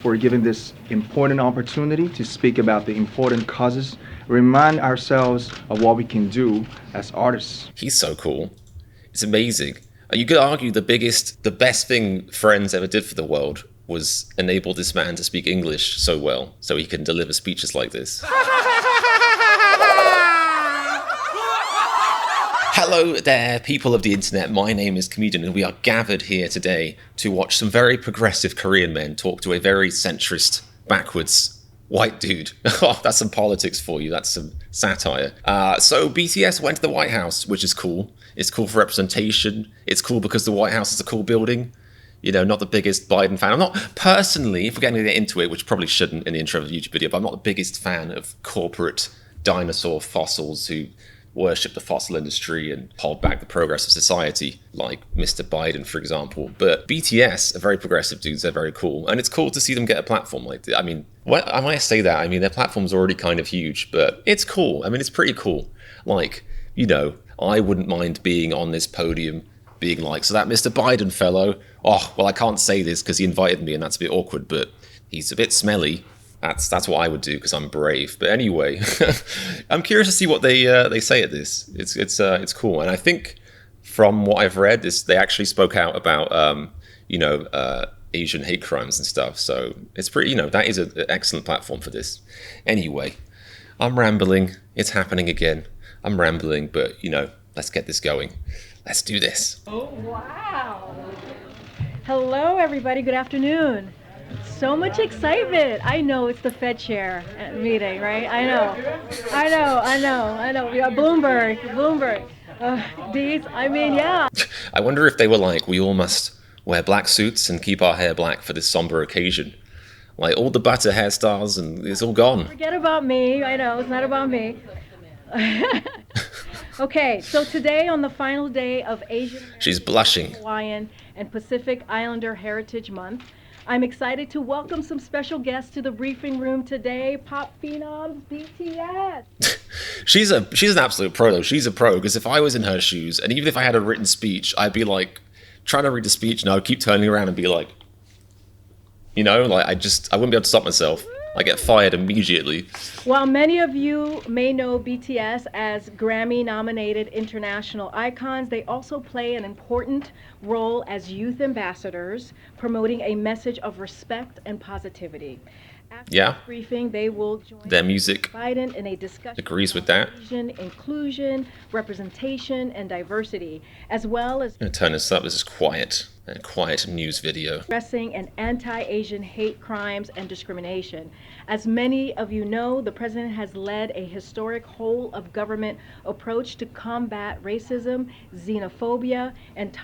for giving this important opportunity to speak about the important causes, remind ourselves of what we can do as artists. He's so cool. It's amazing. You could argue the best thing Friends ever did for the world was enable this man to speak English so well, so he can deliver speeches like this. Hello there, people of the internet. My name is Comedian, and we are gathered here today to watch some very progressive Korean men talk to a very centrist, backwards white dude. Oh, that's some politics for you. That's some satire. So BTS went to the White House, which is cool. It's cool for representation. It's cool because the White House is a cool building. You know, not the biggest Biden fan. I'm not personally, if we're getting to get into it, which probably shouldn't in the intro of the YouTube video, but I'm not the biggest fan of corporate dinosaur fossils who worship the fossil industry and hold back the progress of society, like Mr. Biden, for example. But BTS are very progressive dudes. They're very cool. And it's cool to see them get a platform like this. I mean, I might say that. I mean, their platform's already kind of huge, but it's cool. I mean, it's pretty cool. Like, you know, I wouldn't mind being on this podium being like, so that Mr. Biden fellow, oh, well, I can't say this because he invited me and that's a bit awkward, but he's a bit smelly. That's what I would do because I'm brave. But anyway, I'm curious to see what they say at this. It's cool, and I think from what I've read, they actually spoke out about Asian hate crimes and stuff. So it's pretty, that is an excellent platform for this. Anyway, I'm rambling. It's happening again. I'm rambling, but let's get this going. Let's do this. Oh wow! Hello, everybody. Good afternoon. So much excitement. I know it's the Fed chair meeting, right? I know. We got Bloomberg. Yeah. I wonder if they were like, we all must wear black suits and keep our hair black for this somber occasion. Like all the butter hairstyles and it's all gone. Forget about me. I know, it's not about me. Okay, so today on the final day of Asian She's blushing. Hawaiian and Pacific Islander Heritage Month, I'm excited to welcome some special guests to the briefing room today. Pop phenoms, BTS. She's an absolute pro though. She's a pro because if I was in her shoes and even if I had a written speech, I'd be like trying to read the speech and I would keep turning around and be like, I wouldn't be able to stop myself. I get fired immediately. While many of you may know BTS as Grammy-nominated international icons, they also play an important role as youth ambassadors, promoting a message of respect and positivity. After the briefing, they will join their music Biden in a discussion agrees with that. Inclusion, representation, and diversity, as well as I'm gonna turn this up. This is quiet. A quiet news video. Addressing an anti-Asian hate crimes and discrimination. As many of you know, the president has led a historic whole-of-government approach to combat racism, xenophobia, and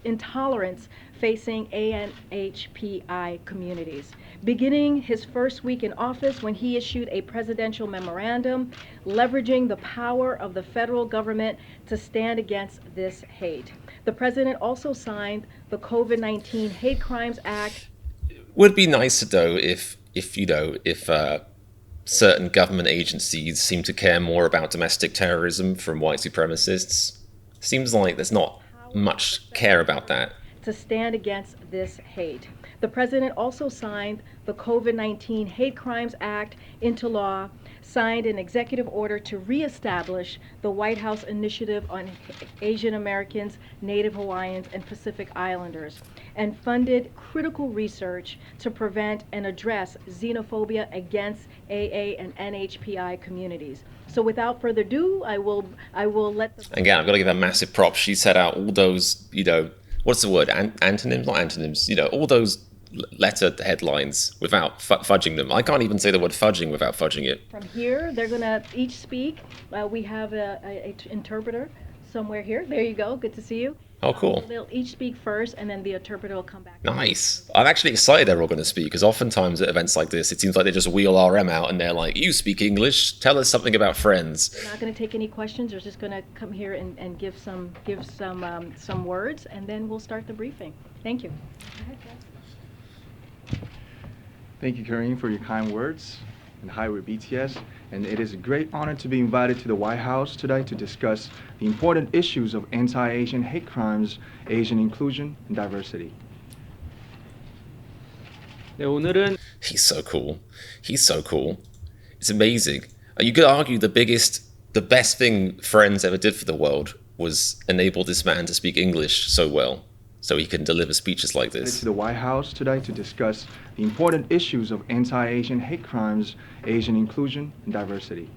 intolerance facing ANHPI communities. Beginning his first week in office when he issued a presidential memorandum leveraging the power of the federal government to stand against this hate. The president also signed the COVID-19 Hate Crimes Act. Would be nicer though if certain government agencies seem to care more about domestic terrorism from white supremacists. Seems like there's not much care about that. To stand against this hate. The president also signed the COVID-19 Hate Crimes Act into law, signed an executive order to reestablish the White House Initiative on Asian Americans, Native Hawaiians, and Pacific Islanders, and funded critical research to prevent and address xenophobia against AA and NHPI communities. So without further ado, I will let the... Again, I've got to give her massive props. She set out all those, what's the word? Antonyms? Not antonyms. All those letter headlines without fudging them. I can't even say the word fudging without fudging it. From here, they're going to each speak. We have a interpreter somewhere here. There you go. Good to see you. Oh, cool. They'll each speak first, and then the interpreter will come back. Nice. I'm actually excited they're all going to speak, because oftentimes at events like this, it seems like they just wheel RM out, and they're like, you speak English, tell us something about Friends. We're not going to take any questions. We're just going to come here and give some words, and then we'll start the briefing. Thank you. Go ahead, Jeff. Thank you, Karine, for your kind words. And hi, we're BTS. And it is a great honor to be invited to the White House today to discuss the important issues of anti-Asian hate crimes, Asian inclusion, and diversity. 네, 오늘은 He's so cool. He's so cool. It's amazing. You could argue the best thing Friends ever did for the world was enable this man to speak English so well, so he can deliver speeches like To this. the White House today to discuss the important issues of anti-Asian hate crimes, Asian inclusion, and diversity.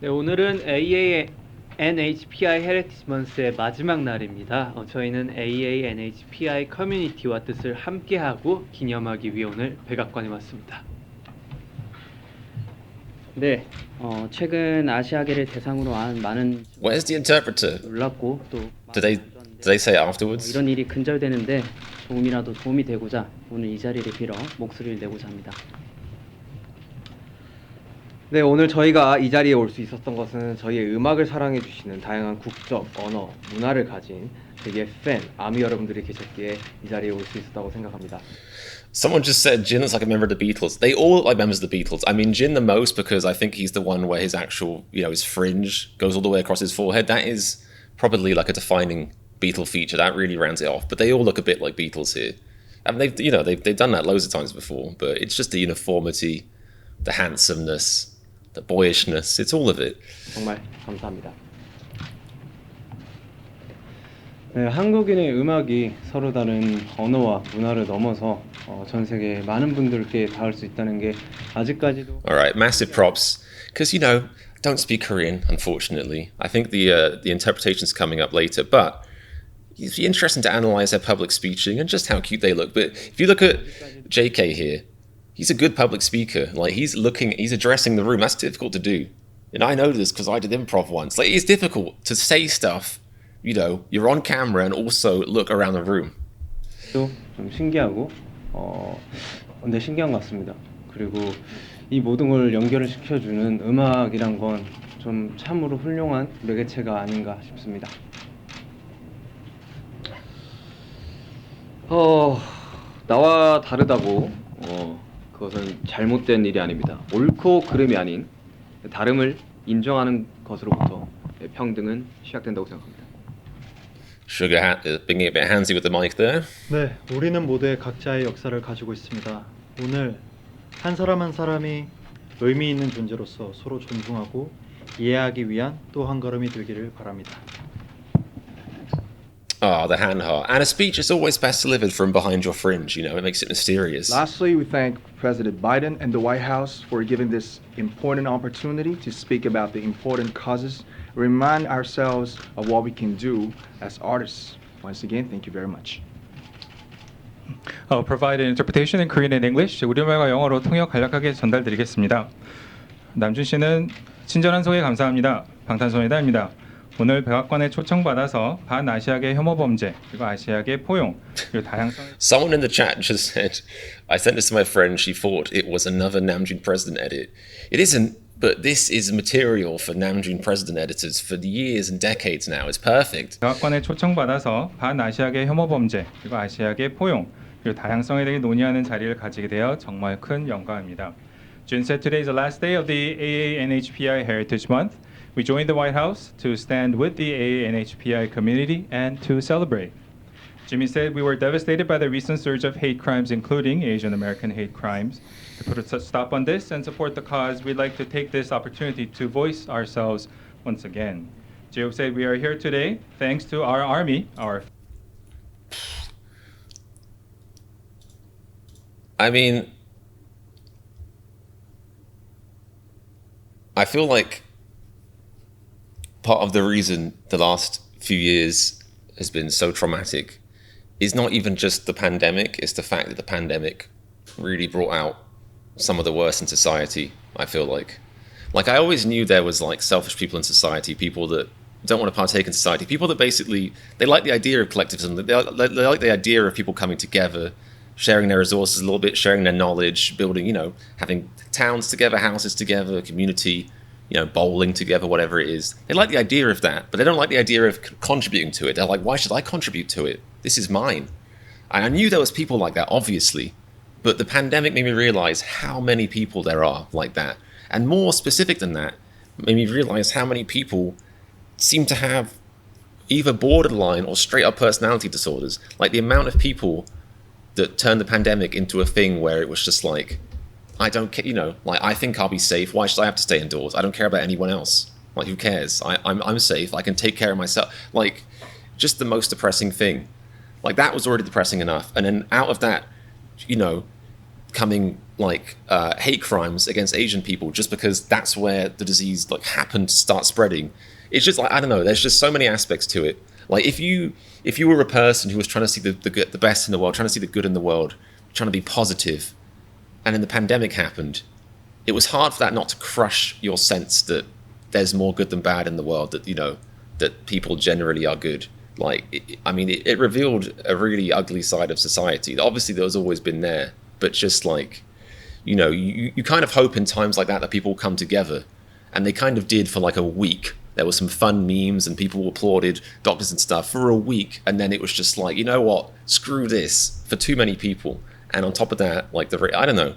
네, 오늘은 AANHPI 헤리티지먼스의 마지막 날입니다. 저희는 AANHPI 커뮤니티와 뜻을 함께하고 기념하기 위해 오늘 백악관에 왔습니다. 네, 최근 아시아계를 대상으로 한 많은 Where's the interpreter? 놀랍고 또 Did they say it afterwards? 이런 일이 근절되는데 조금이라도 도움이 되고자 오늘 이 자리를 빌어 목소리를 내고자 합니다. 네, 오늘 저희가 이 자리에 올 수 있었던 것은 저희의 음악을 사랑해 주시는 다양한 국적, 언어, 문화를 가진 저희의 팬, 아미 여러분들이 계셨기에 이 자리에 올 수 있었다고 생각합니다. Someone just said Jin looks like a member of the Beatles. They all look like members of the Beatles. I mean, Jin the most because I think he's the one where his actual, his fringe goes all the way across his forehead. That is probably like a defining Beatle feature. That really rounds it off. But they all look a bit like Beatles here. And they've done that loads of times before. But it's just the uniformity, the handsomeness, the boyishness. It's all of it. 정말 감사합니다. 네, 한국인의 음악이 서로 다른 언어와 문화를 넘어서 전 세계 많은 분들께 닿을 수 있다는 게 아직까지도 All right, massive props. Because, don't speak Korean, unfortunately. I think the interpretation's coming up later. But it's interesting to analyze their public speaking and just how cute they look. But if you look at JK here, he's a good public speaker. Like, he's addressing the room. That's difficult to do. And I know this because I did improv once. Like, it's difficult to say stuff, you're on camera and also look around the room. 좀 신기하고 근데 신기한 것 같습니다. 그리고 이 모든 걸 연결을 시켜주는 음악이란 건 좀 참으로 훌륭한 매개체가 아닌가 싶습니다. 나와 다르다고 그것은 잘못된 일이 아닙니다. 옳고 그름이 아닌 다름을 인정하는 것으로부터 평등은 시작된다고 생각합니다. Sugar being a bit handsy with the mic there. 네, 우리는 모두의 각자의 역사를 가지고 있습니다. 오늘 한 사람 한 사람이 의미 있는 존재로서 서로 존중하고 이해하기 위한 또 한 걸음이 되기를 바랍니다. The hand heart. And a speech is always best delivered from behind your fringe, it makes it mysterious. Lastly, we thank President Biden and the White House for giving this important opportunity to speak about the important causes, remind ourselves of what we can do as artists. Once again, thank you very much. Provide an interpretation in Korean and English. 우리말과 영어로 통역 간략하게 전달드리겠습니다. 남준 씨는 친절한 소개 감사합니다. 방탄소년단입니다. 오늘 백악관에 초청받아서 반아시아계 혐오 범죄 그리고 아시아계 포용 그리고 다양성. Someone in the chat just said, I sent this to my friend, she thought it was another Namjoon President edit. It isn't, but this is material for Namjoon President editors for years and decades now. It's perfect. 백악관에 초청받아서 반아시아계 혐오 범죄 그리고 아시아계 포용 그리고 다양성에 대해 논의하는 자리를 가지게 되어 정말 큰 영광입니다. Jun said today is the last day of the AANHPI Heritage Month. We joined the White House to stand with the AANHPI community and to celebrate. Jimmy said we were devastated by the recent surge of hate crimes, including Asian American hate crimes. To put a stop on this and support the cause, we'd like to take this opportunity to voice ourselves once again. Joe said we are here today thanks to our army, I feel like part of the reason the last few years has been so traumatic is not even just the pandemic, it's the fact that the pandemic really brought out some of the worst in society, I feel like. Like, I always knew there was selfish people in society, people that don't want to partake in society, people that basically, they like the idea of collectivism, they like the idea of people coming together, sharing their resources a little bit, sharing their knowledge, building, having towns together, houses together, community, bowling together, whatever it is. They like the idea of that, but they don't like the idea of contributing to it. They're like, why should I contribute to it? This is mine. And I knew there was people like that, obviously, but the pandemic made me realize how many people there are like that. And more specific than that, made me realize how many people seem to have either borderline or straight up personality disorders. Like, the amount of people that turned the pandemic into a thing where it was just like, I don't care, like I think I'll be safe. Why should I have to stay indoors? I don't care about anyone else. Like, who cares? I'm safe. I can take care of myself. Like, just the most depressing thing. Like, that was already depressing enough. And then out of that, coming like hate crimes against Asian people just because that's where the disease like happened to start spreading. It's just like, I don't know. There's just so many aspects to it. Like, if you were a person who was trying to see the best in the world, trying to see the good in the world, trying to be positive, and then the pandemic happened, it was hard for that not to crush your sense that there's more good than bad in the world, that that people generally are good. Like, it revealed a really ugly side of society. Obviously, there was always been there, but just like, you kind of hope in times like that people come together, and they kind of did for like a week. There were some fun memes and people applauded doctors and stuff for a week, and then it was just like, you know what, screw this, for too many people. And on top of that, like I don't know,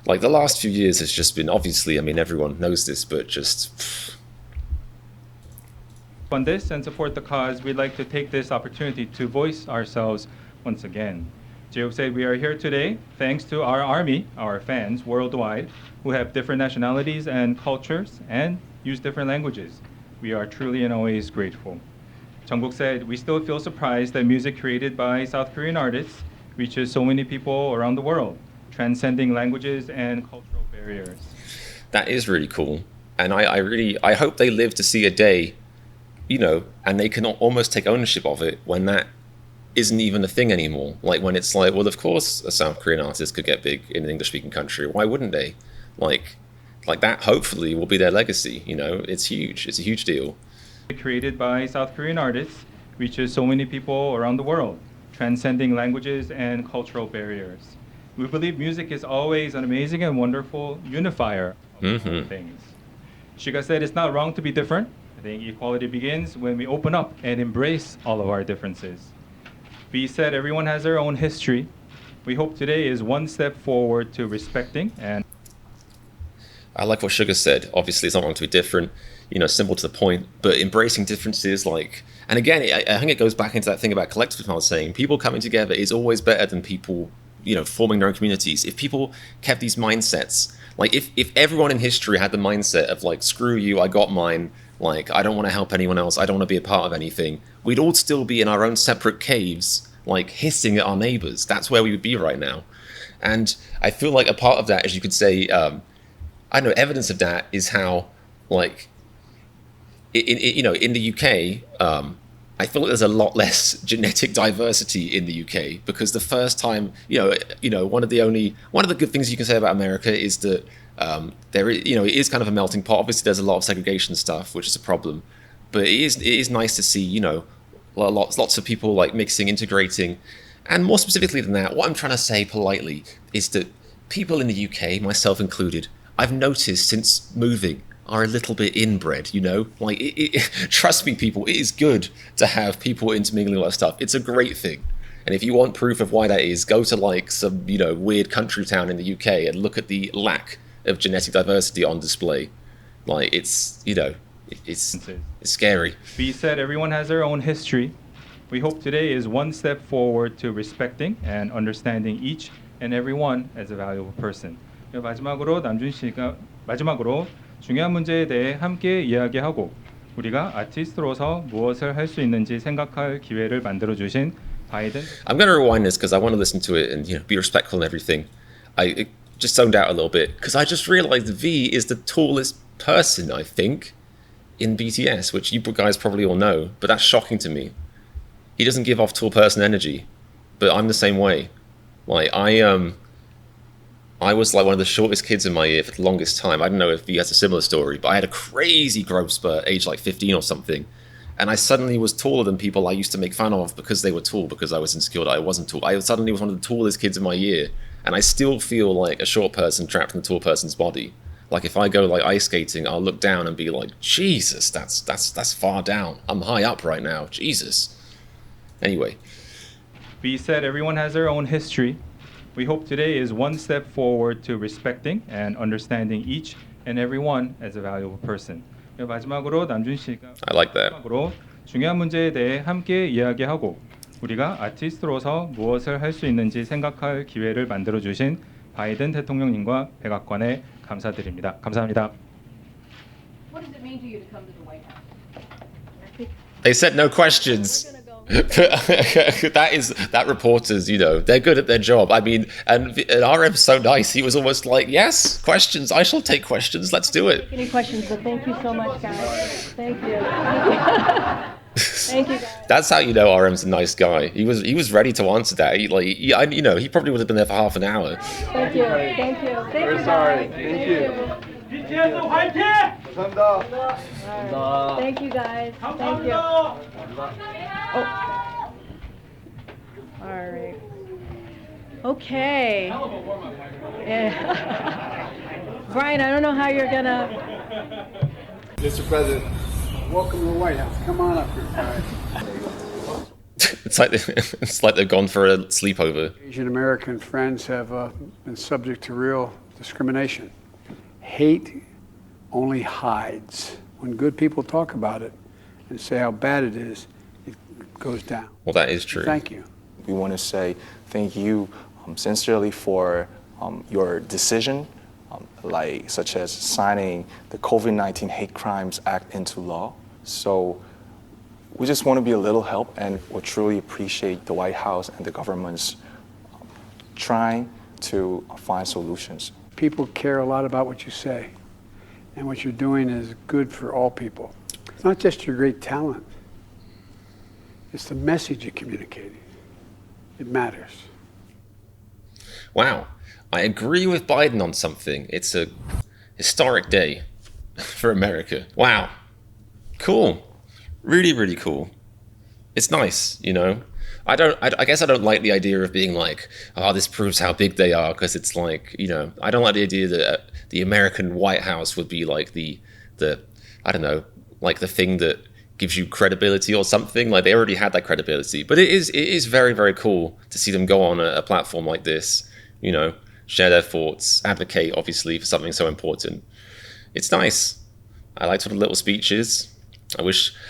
like the last few years has just been, obviously, everyone knows this, but just On this and support the cause, we'd like to take this opportunity to voice ourselves once again. Jeov said we are here today thanks to our army, our fans worldwide, who have different nationalities and cultures and use different languages. We are truly and always grateful. Jungkook said, we still feel surprised that music created by South Korean artists reaches so many people around the world, transcending languages and cultural barriers. That is really cool. And I hope they live to see a day, and they can almost take ownership of it when that isn't even a thing anymore. Like, when it's like, well, of course a South Korean artist could get big in an English-speaking country. Why wouldn't they? Like that hopefully will be their legacy. It's huge. It's a huge deal. Created by South Korean artists reaches so many people around the world, transcending languages and cultural barriers. We believe music is always an amazing and wonderful unifier of all things. Suga said it's not wrong to be different. I think equality begins when we open up and embrace all of our differences. B said everyone has their own history. We hope today is one step forward to respecting and I like what Sugar said. Obviously, it's not wrong to be different, simple to the point, but embracing differences, and again, I think it goes back into that thing about collectivism I was saying. People coming together is always better than people, forming their own communities. If people kept these mindsets, like if everyone in history had the mindset of like, screw you, I got mine, like, I don't want to help anyone else, I don't want to be a part of anything, we'd all still be in our own separate caves, like hissing at our neighbors. That's where we would be right now. And I feel like a part of that, as you could say, I know evidence of that is how, like, in the UK, I feel like there's a lot less genetic diversity in the UK, because the first time, one of the good things you can say about America is that there is, it is kind of a melting pot. Obviously, there's a lot of segregation stuff, which is a problem, but it is nice to see, lots of people like mixing, integrating, and more specifically than that, what I'm trying to say politely is that people in the UK, myself included, I've noticed since moving, are a little bit inbred, Like, trust me, people, it is good to have people intermingling all that stuff. It's a great thing. And if you want proof of why that is, go to like some, weird country town in the UK and look at the lack of genetic diversity on display. Like, it's scary. B said everyone has their own history. We hope today is one step forward to respecting and understanding each and every one as a valuable person. 마지막으로 남준 씨가 중요한 문제에 대해 함께 이야기하고 우리가 아티스트로서 무엇을 할 수 있는지 생각할 기회를 만들어 주신 바이든. I'm going to rewind this because I want to listen to it and be respectful and everything. I just zoned out a little bit because I just realized V is the tallest person, I think, in BTS, which you guys probably all know, but that's shocking to me. He doesn't give off tall person energy, but I'm the same way. Like, I was like one of the shortest kids in my year for the longest time. I don't know if he has a similar story, but I had a crazy growth spurt, age like 15 or something. And I suddenly was taller than people I used to make fun of because they were tall, because I was insecure that I wasn't tall. I suddenly was one of the tallest kids in my year. And I still feel like a short person trapped in a tall person's body. Like, if I go like ice skating, I'll look down and be like, Jesus, that's far down. I'm high up right now. Jesus. Anyway. B said everyone has their own history. We hope today is one step forward to respecting and understanding each and every one as a valuable person. 마지막으로 남준 씨가 I like that. 중요한 문제에 대해 함께 이야기하고 우리가 아티스트로서 무엇을 할 수 있는지 생각할 기회를 만들어 주신 바이든 대통령님과 백악관에 감사드립니다. 감사합니다. What does it mean to you to come to the White House? They said no questions. that reporters, you know, they're good at their job. I mean, and RM's so nice. He was almost like, yes, questions. I shall take questions. Let's do it. Any questions? But thank you so much, guys. Thank you. Thank you, guys. That's how you know RM's a nice guy. He was ready to answer that. He probably would have been there for half an hour. Thank you. Thank you. Thank you, guys. Thank you. BTS 화이팅! 감사합니다. Thank you, guys. Thank you. Oh. All right. Okay. Yeah. Brian, I don't know how you're gonna. Mr. President, welcome to the White House. Come on up here. All right. It's like they've gone for a sleepover. Asian American friends have been subject to real discrimination. Hate only hides. When good people talk about it and say how bad it is, it goes down. Well, that is true. Thank you. We want to say thank you sincerely for your decision, such as signing the COVID-19 Hate Crimes Act into law. So we just want to be a little help, and we truly appreciate the White House and the government's trying to find solutions. People care a lot about what you say, and what you're doing is good for all people. It's not just your great talent. It's the message you're communicating. It matters. Wow. I agree with Biden on something. It's a historic day for America. Wow. Cool. Really, really cool. It's nice, you know. I guess I don't like the idea of being like, oh, this proves how big they are, because it's like, you know, I don't like the idea that the American White House would be like the I don't know, like the thing that gives you credibility or something. Like they already had that credibility. But it is very, very cool to see them go on a platform like this, you know, share their thoughts, advocate obviously for something so important. It's nice. I like sort of little speeches.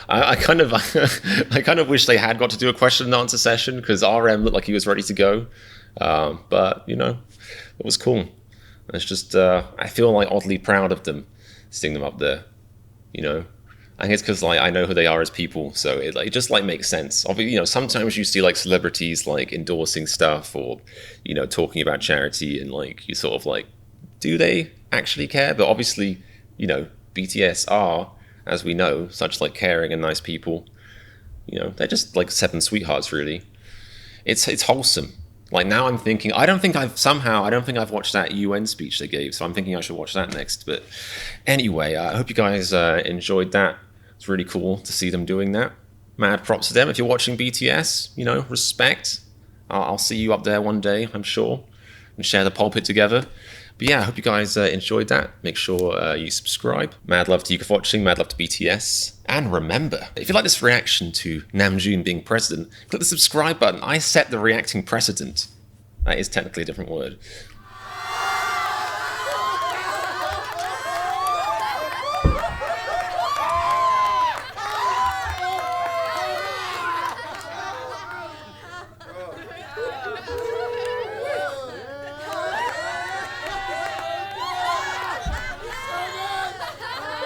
I kind of wish they had got to do a question and answer session, because RM looked like he was ready to go. But you know, it was cool. It's just I feel like oddly proud of them, seeing them up there. You know, I think it's because like I know who they are as people, so it just like makes sense. Obviously, you know, sometimes you see like celebrities like endorsing stuff or, you know, talking about charity, and like you sort of like, do they actually care? But obviously, you know, BTS are, as we know, such like caring and nice people. You know, they're just like seven sweethearts, really. It's wholesome. Like now I'm thinking, I don't think I've watched that UN speech they gave, so I'm thinking I should watch that next. But anyway, I hope you guys enjoyed that. It's really cool to see them doing that. Mad props to them. If you're watching BTS, you know, respect. I'll see you up there one day, I'm sure, and share the pulpit together. But yeah, I hope you guys enjoyed that. Make sure you subscribe. Mad love to you for watching. Mad love to BTS. And remember, if you like this reaction to Namjoon being president, click the subscribe button. I set the reacting precedent. That is technically a different word.